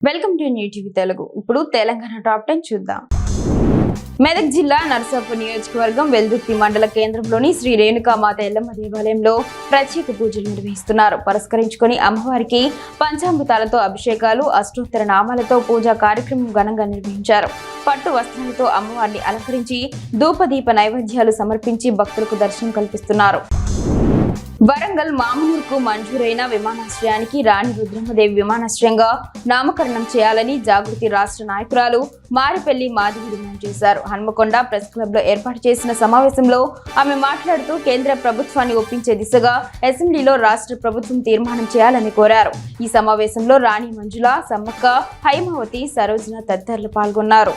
Welcome to new TV Telugu. ఇప్పుడు Telangana top 10 చూద్దాం. మెదక్ జిల్లా నర్సాపూర్ నియోజకవర్గం వెల్దుర్తి మండల కేంద్రంలోని శ్రీ రేణుకామాత ఎల్లమ్మ దేవాలయంలో ప్రత్యేక పూజలు నిర్వహిస్తున్నారు. పురస్కరించుకొని అమ్మవారికి పంచామృతాలతో అభిషేకాలు, అష్టోత్తర నామాలతో పూజా కార్యక్రమం ఘనంగా నిర్వహించారు. పట్టు వస్త్రాలతో అమ్మవారిని అలంకరించి ధూపదీప నైవేద్యాలు సమర్పించి భక్తులకు దర్శనం కల్పిస్తున్నారు. వరంగల్ మామునూరుకు మంజూరైన విమానాశ్రయానికి రాణి రుద్రమ్మదేవి విమానాశ్రయంగా నామకరణం చేయాలని జాగృతి రాష్ట్ర నాయకురాలు మారిపెల్లి మాధవి డిమాండ్ చేశారు. హన్మకొండ ప్రెస్ క్లబ్ లో ఏర్పాటు చేసిన సమావేశంలో ఆమె మాట్లాడుతూ కేంద్ర ప్రభుత్వాన్ని ఒప్పించే దిశగా అసెంబ్లీలో రాష్ట్ర ప్రభుత్వం తీర్మానం చేయాలని కోరారు. ఈ సమావేశంలో రాణి మంజుల, సమ్మక్క, హైమావతి, సరోజన తదితరులు పాల్గొన్నారు.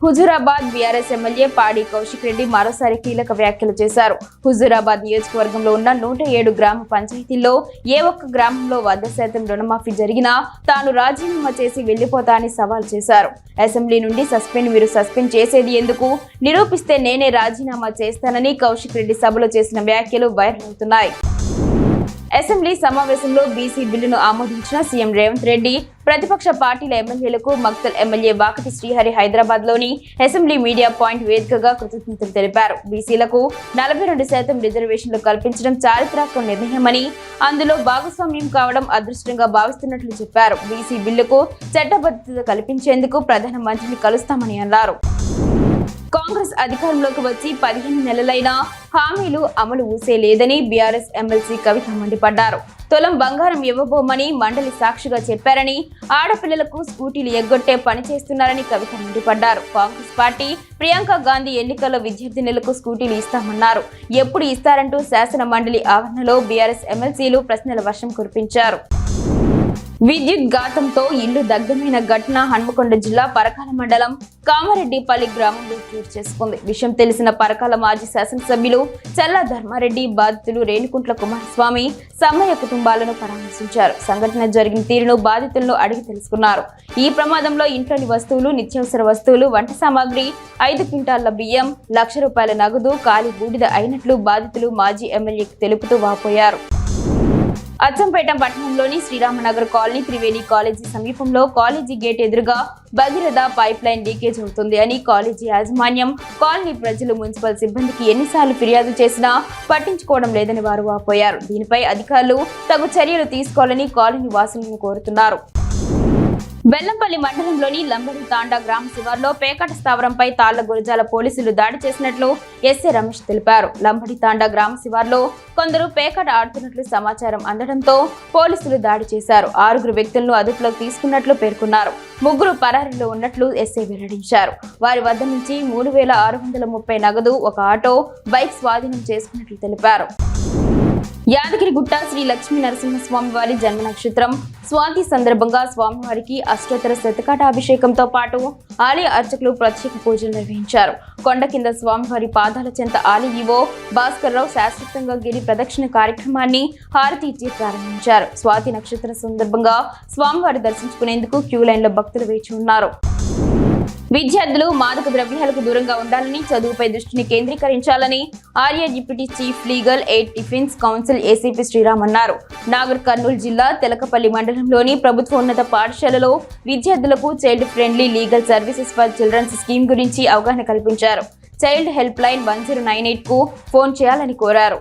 హుజూరాబాద్ బీఆర్ఎస్ ఎమ్మెల్యే పాడి కౌశిక్ రెడ్డి మరోసారి కీలక వ్యాఖ్యలు చేశారు. హుజూరాబాద్ నియోజకవర్గంలో ఉన్న 107 గ్రామ పంచాయతీల్లో ఏ ఒక్క గ్రామంలో 100% రుణమాఫీ జరిగినా తాను రాజీనామా చేసి వెళ్లిపోతా అని సవాల్ చేశారు. అసెంబ్లీ నుండి మీరు సస్పెండ్ చేసేది ఎందుకు, నిరూపిస్తే నేనే రాజీనామా చేస్తానని కౌశిక్ రెడ్డి సభలో చేసిన వ్యాఖ్యలు వైరల్ అవుతున్నాయి. అసెంబ్లీ సమావేశంలో బీసీ బిల్లును ఆమోదించిన సీఎం రేవంత్ రెడ్డి ప్రతిపక్ష పార్టీల ఎమ్మెల్యేలకు మక్తల్ ఎమ్మెల్యే వాకటి శ్రీహరి హైదరాబాద్ లోని అసెంబ్లీ మీడియా పాయింట్ వేదికగా కృతజ్ఞతలు తెలిపారు. బీసీలకు 42% రిజర్వేషన్లు కల్పించడం చారిత్రక నిర్ణయమని, అందులో భాగస్వామ్యం కావడం అదృష్టంగా భావిస్తున్నట్లు చెప్పారు. బీసీ బిల్లుకు చట్టబద్ధత కల్పించేందుకు ప్రధానమంత్రిని కలుస్తామని అన్నారు. కాంగ్రెస్ అధికారంలోకి వచ్చి 15 నెలలైనా హామీలు అమలు ఊసే లేదని బీఆర్ఎస్ ఎమ్మెల్సీ కవిత మండిపడ్డారు. తులం బంగారం ఇవ్వబోమని మండలి సాక్షిగా చెప్పారని, ఆడపిల్లలకు స్కూటీలు ఎగ్గొట్టే పని చేస్తున్నారని కవిత మండిపడ్డారు. కాంగ్రెస్ పార్టీ ప్రియాంక గాంధీ ఎన్నికల్లో విద్యార్థినులకు స్కూటీలు ఇస్తామన్నారు. ఎప్పుడు ఇస్తారంటూ శాసన మండలి ఆవరణలో బీఆర్ఎస్ ఎమ్మెల్సీలు ప్రశ్నల వర్షం కురిపించారు. విద్యుత్ ఘాతంతో ఇల్లు దగ్ధమైన ఘటన హన్మకొండ జిల్లా పరకాల మండలం కామారెడ్డిపల్లి గ్రామంలో చోటు చేసుకుంది. విషయం తెలిసిన పరకాల మాజీ శాసనసభ్యులు చల్లా ధర్మారెడ్డి బాధితులు రేణుకుంట్ల కుమారస్వామి, సమ్మయ్య కుటుంబాలను పరామర్శించారు. సంఘటన జరిగిన తీరును బాధితులను అడిగి తెలుసుకున్నారు. ఈ ప్రమాదంలో ఇంట్లోని వస్తువులు, నిత్యావసర వస్తువులు, వంట సామాగ్రి, 5 క్వింటాళ్ల బియ్యం, ₹1,00,000 నగదు కాలి బూడిద అయినట్లు బాధితులు మాజీ ఎమ్మెల్యేకి తెలుపుతూ వాపోయారు. అచ్చంపేట పట్టణంలోని శ్రీరామనగర్ కాలనీ త్రివేణి కాలేజీ సమీపంలో కాలేజీ గేట్ ఎదురుగా భగీరథ పైప్ లైన్ లీకేజ్ అవుతుంది అని కాలేజీ యాజమాన్యం, కాలనీ ప్రజలు మున్సిపల్ సిబ్బందికి ఎన్నిసార్లు ఫిర్యాదు చేసినా పట్టించుకోవడం లేదని వారు వాపోయారు. దీనిపై అధికారులు తగు చర్యలు తీసుకోవాలని కాలనీ వాసులను కోరుతున్నారు. బెల్లంపల్లి మండలంలోని లంబడి తాండా గ్రామ శివార్లో పేకాట స్థావరంపై తాళ్ల గురజాల పోలీసులు దాడి చేసినట్లు ఎస్ఏ రమేష్ తెలిపారు. లంబడి తాండా గ్రామ శివార్లో కొందరు పేకాట ఆడుతున్నట్లు సమాచారం అందడంతో పోలీసులు దాడి చేశారు. 6 వ్యక్తులను అదుపులోకి తీసుకున్నట్లు పేర్కొన్నారు. 3 పరారీలో ఉన్నట్లు ఎస్ఐ వెల్లడించారు. వారి వద్ద నుంచి 3,630 నగదు, 1 ఆటో, బైక్ స్వాధీనం చేసుకున్నట్లు తెలిపారు. యాదగిరిగుట్ట శ్రీ లక్ష్మీ నరసింహస్వామి వారి జన్మ నక్షత్రం స్వాతి సందర్భంగా స్వామివారికి అష్టోత్తర శతకాటాభిషేకంతో పాటు ఆలయ అర్చకులు ప్రత్యేక పూజలు నిర్వహించారు. కొండ కింద స్వామివారి పాదాల చెంత ఆలయ ఈవో భాస్కర్ రావు శాశ్వతంగా గిరి ప్రదక్షిణ కార్యక్రమాన్ని హారతి ఇచ్చి ప్రారంభించారు. స్వాతి నక్షత్ర సందర్భంగా స్వామివారి దర్శించుకునేందుకు క్యూ లైన్ లో భక్తులు వేచి ఉన్నారు. విద్యార్థులు మాదక ద్రవ్యాలకు దూరంగా ఉండాలని, చదువుపై దృష్టిని కేంద్రీకరించాలని Arya deputy chief legal aid defence council ACP Sriram అన్నారు. నాగర్ కర్నూలు జిల్లా తెలకపల్లి మండలంలోని ప్రభుత్వ ఉన్నత పాఠశాలలో విద్యార్థులకు child friendly legal services for childrens scheme గురించి అవగాహన కల్పించారు. చైల్డ్ హెల్ప్ లైన్ 1098 కు ఫోన్ చేయాలని కోరారు.